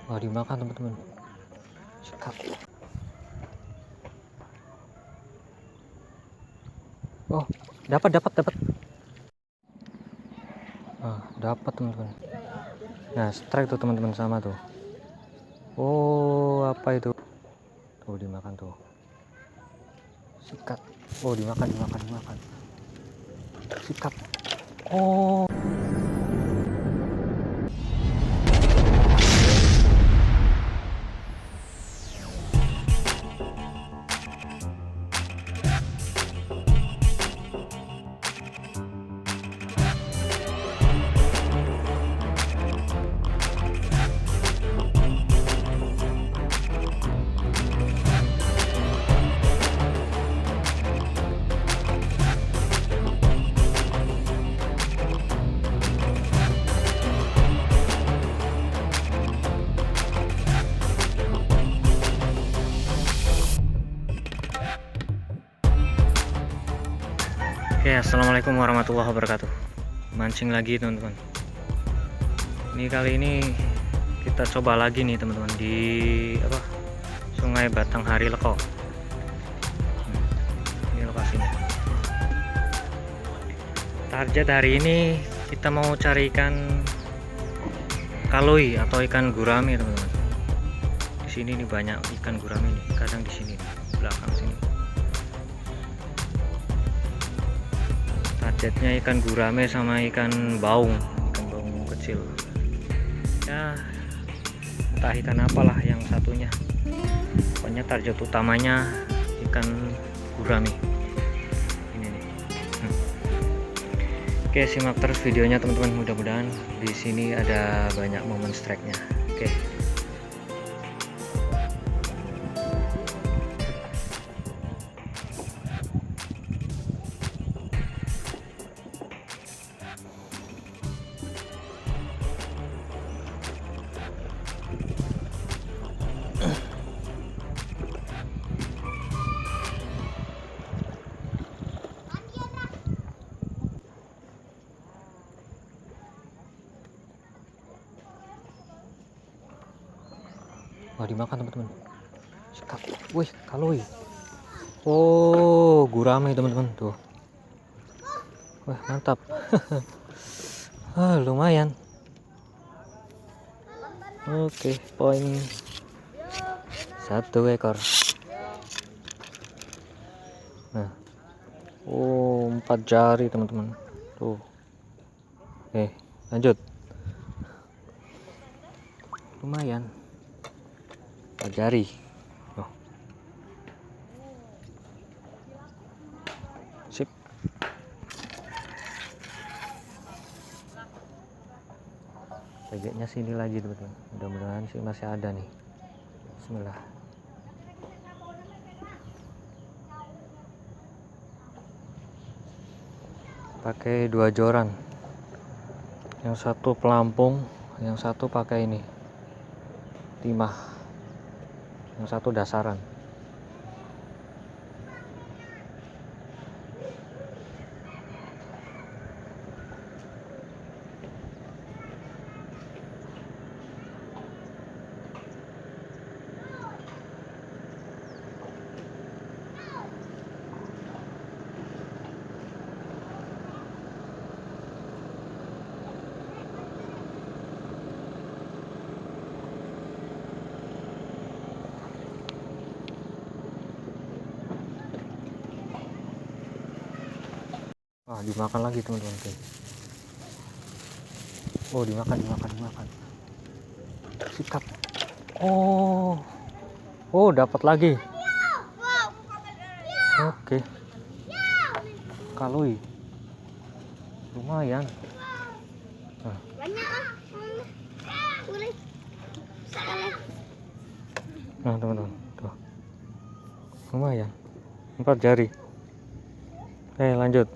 Wah, dimakan teman-teman. Sikat. Oh, dapat. Dapat teman-teman. Nah, strike tuh teman-teman, sama tuh. Oh, apa itu? Tuh dimakan tuh. Sikat. Oh, dimakan. Sikat. Oh. Oke, assalamualaikum warahmatullahi wabarakatuh. Mancing lagi teman-teman. Ini kali ini kita coba lagi nih teman-teman di Sungai Batanghari Leko. Ini lokasinya. Target hari ini kita mau cari ikan kaloi atau ikan gurame teman-teman. Di sini nih banyak ikan gurame nih. Kadang di sini nih, belakang sini. Targetnya ikan gurame sama ikan baung kecil. Ya, entah ikan apalah yang satunya. Pokoknya target utamanya ikan gurame. Ini nih. Oke, simak terus videonya teman-teman. Mudah-mudahan di sini ada banyak momen strike-nya. Oke. Wah, dimakan teman-teman. Sikat. Wih, kaloi. Oh, gurame teman-teman tuh. Wah, mantap. Lumayan. Oke, poin 1 ekor. Nah, 4 jari teman-teman. Tuh. Oke, lanjut. Lumayan. 4 jari. Oh. Sip. Targetnya sini lagi teman-teman. Mudah-mudahan sih masih ada nih. Bismillah. Pakai 2 joran. Yang satu pelampung, yang satu pakai ini timah, yang satu dasaran. Dimakan lagi teman-teman. Oh, dimakan. Sikat. Oh, dapat lagi. Oke. Kaloi. Lumayan. Nah, teman-teman, tuh. Lumayan. 4 jari. Lanjut.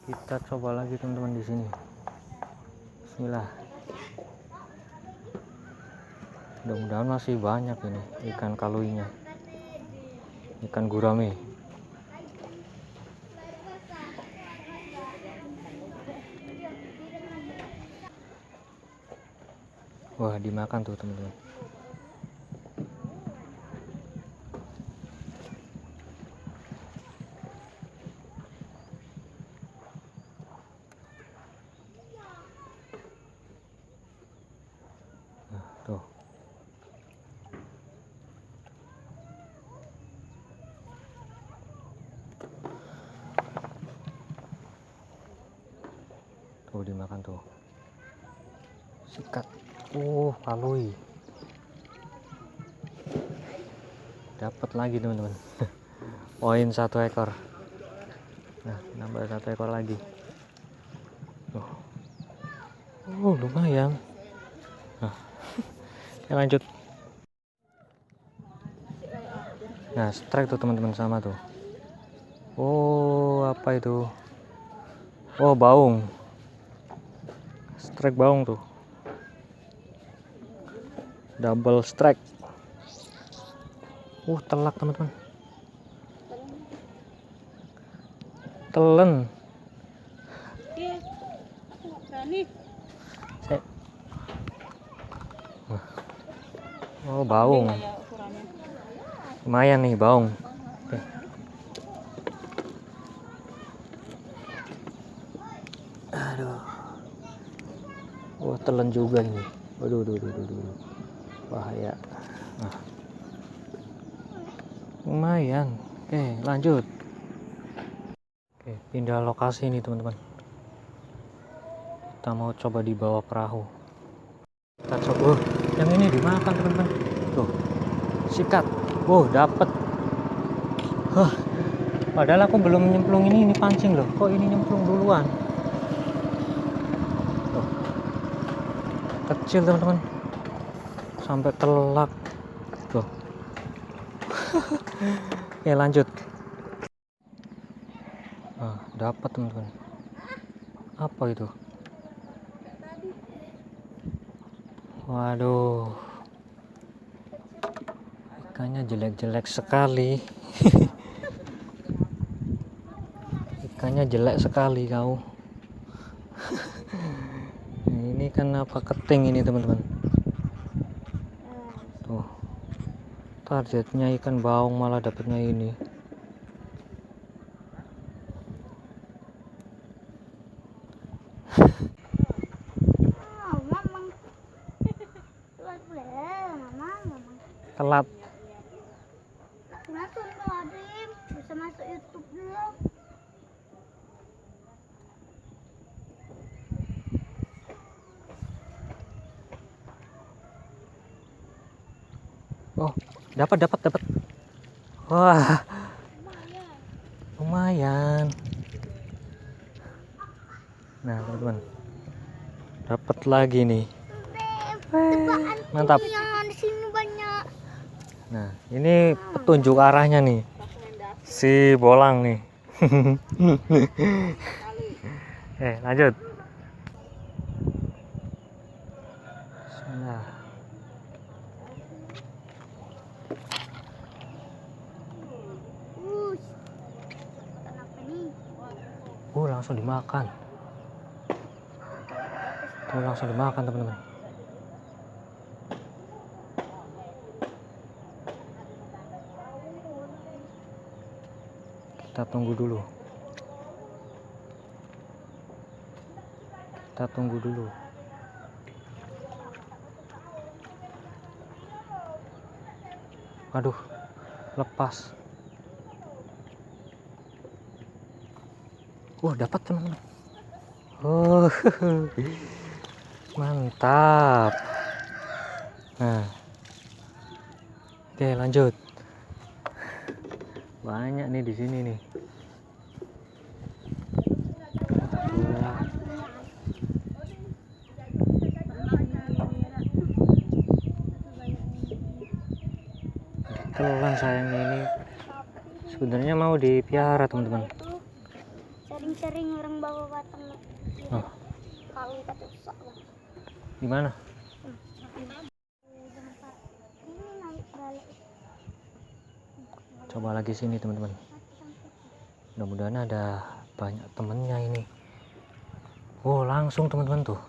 Kita coba lagi teman-teman di sini. Bismillah. Mudah-mudahan masih banyak ini ikan kaloinya, ikan gurame. Wah, dimakan tuh teman-teman. Nah, tuh. Tuh dimakan tuh. Sikat. Kalui. Dapat lagi teman-teman. Poin 1 ekor. Nah, nambah 1 ekor lagi. Lumayan. Nah, ya lanjut. Nah, strike tuh teman-teman, sama tuh. Apa itu? Baung. Strike baung tuh. Double strike. Telak teman-teman. Telen. Baung. Lumayan nih baung. Aduh. Telan juga ini. Waduh. Bahaya. Nah. Lumayan. Oke, lanjut. Oke, pindah lokasi nih teman-teman. Kita mau coba di bawah perahu. Kita coba. Yang ini dimakan teman-teman. Tuh. Sikat. Dapet. Padahal aku belum nyemplung ini pancing loh. Kok ini nyemplung duluan? Tuh. Kecil teman-teman. Sampai telak. Tuh. Oke, lanjut. Dapat teman-teman. Apa itu? Waduh. Ikannya jelek-jelek sekali. Ikannya jelek sekali kau. Ini kan apa, keting ini teman-teman. Tuh. Targetnya ikan baung malah dapatnya ini. Telat. Bisa masuk YouTube dulu. Dapat. Wah, lumayan. Nah teman-teman, dapat lagi nih. Mantap. Di sini banyak. Nah, ini petunjuk arahnya nih. Si bolang nih. Lanjut. Nah. Langsung dimakan. Langsung dimakan teman-teman. Kita tunggu dulu. Aduh, lepas. Dapat teman-teman. Mantap. Nah, oke lanjut. Banyak nih di sini nih. Telan sayangnya ini. Sebenarnya mau dipiara teman-teman. Sering-sering orang bawa batang. Kalau kita rusak. Di mana? Coba lagi sini teman-teman. Mudah-mudahan ada banyak temennya ini. Langsung teman-teman tuh.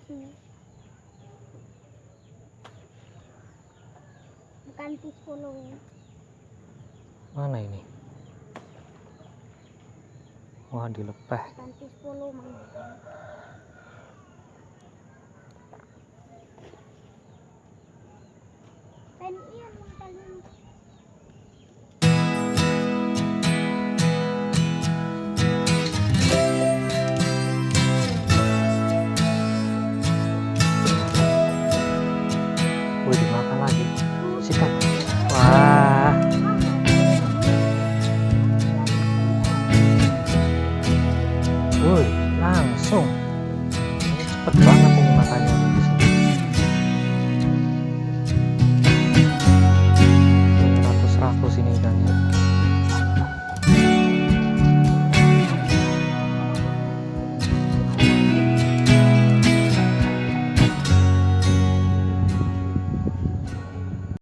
sini. Bukan T10 ini. Mana ini? Wah, dilepeh. Bukan T10 mana. Pen iyan mang kalian. Wih, dimakan lagi. Sikat. Wah. Wih, langsung. Cepet banget.